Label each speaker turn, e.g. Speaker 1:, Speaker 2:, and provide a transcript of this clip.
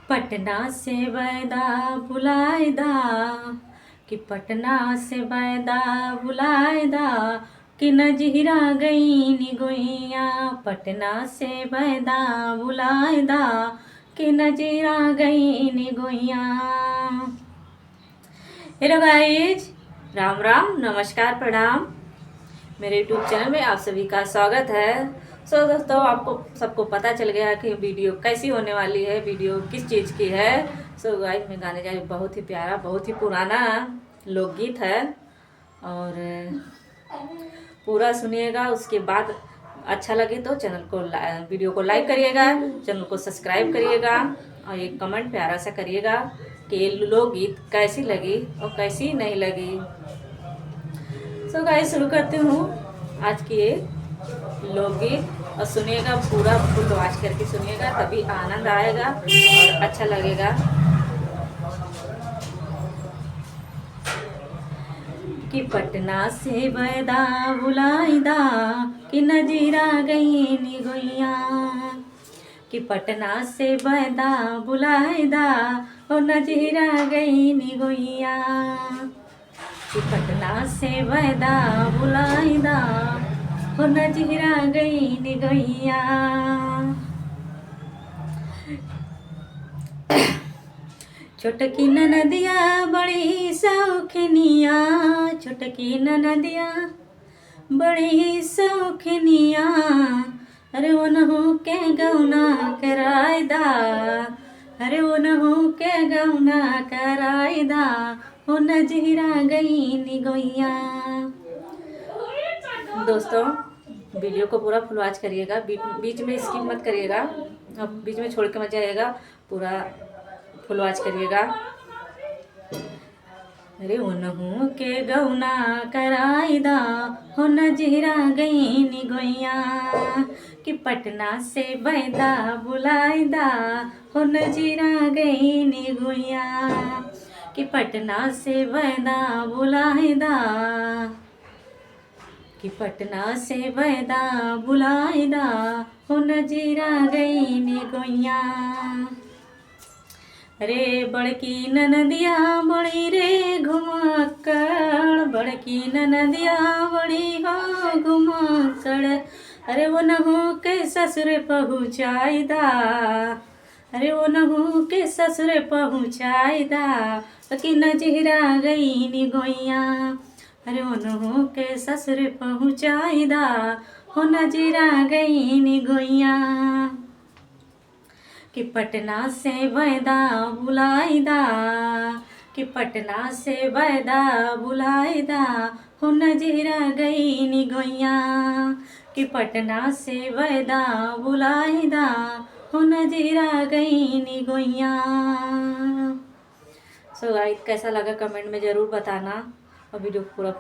Speaker 1: पटना से बैदा बुलाएदा कि पटना से बैदा बुलाएदा कि नजरा गई नी गोइया। पटना से बैदा बुलाएदा कि नजरा गई नी गोइया। हेलो गाइज, राम राम, नमस्कार, प्रणाम। मेरे यूट्यूब चैनल में आप सभी का स्वागत है। दोस्तों, आपको सबको पता चल गया कि वीडियो कैसी होने वाली है, वीडियो किस चीज़ की है। गाइस, मैं गाने जा रही हूँ बहुत ही प्यारा, बहुत ही पुराना लोकगीत है और पूरा सुनिएगा। उसके बाद अच्छा लगे तो वीडियो को लाइक करिएगा, चैनल को सब्सक्राइब करिएगा और एक कमेंट प्यारा सा करिएगा कि ये लोकगीत कैसी लगी और कैसी नहीं लगी। गाइस, शुरू करती हूँ आज की ये लोकगीत और सुनिएगा, पूरा फुल वॉच करके सुनिएगा, तभी आनंद आएगा और अच्छा लगेगा। कि पटना से बैदा बुलाइदा कि नजरा गई नी गोइया। कि पटना से बैदा बुलाइदा ओ नजरा गई नी गोइया। कि पटना से बैदा बुलाइदा हो नजरा गई नी गोइया। छोटकी ननदिया बड़ी शौखनिया, छोटकी ननदिया बड़ी शौखनिया। अरे ओनहु के गौना करायदा, अरे ओनहु के गौना करायदा हो नजरा गई नी गोइया। दोस्तों, वीडियो को पूरा फुल वॉच करिएगा, बीच में स्किप मत करिएगा, अब बीच में छोड़ के मत जाइएगा, पूरा फुल वॉच करिएगा। अरे ओनहु के गौना कराइदा हो नजरा गई नी गोइया। कि पटना से बैदा बुलाइदा हो नजरा गई नी गोइया। कि पटना से बैदा बुलाइदा, कि पटना से बैदा बुलाइदा हो नजरा गई नी गोइया। अरे बड़की ननदिया बड़ी रे घुमक्कड़, बड़की ननदिया बड़ी हो घुमक्कड़। अरे वो नहु के ससुर पहुँचाइदा, अरे वो नहु के ससुर पहुँचाइदा कि नजरा गई नी गोइया। अरे वो नहु के ससुर पहुँचाइदा हो नजरा गई नी गोइया। कि पटना से बैदा बुलाइदा, कि पटना से बैदा बुलाइदा हो नजरा गई नी गोइया। कि पटना से बैदा बुलाइदा हो नजरा गई नी गोइया। गाइस, कैसा लगा कमेंट में ज़रूर बताना और वीडियो पूरा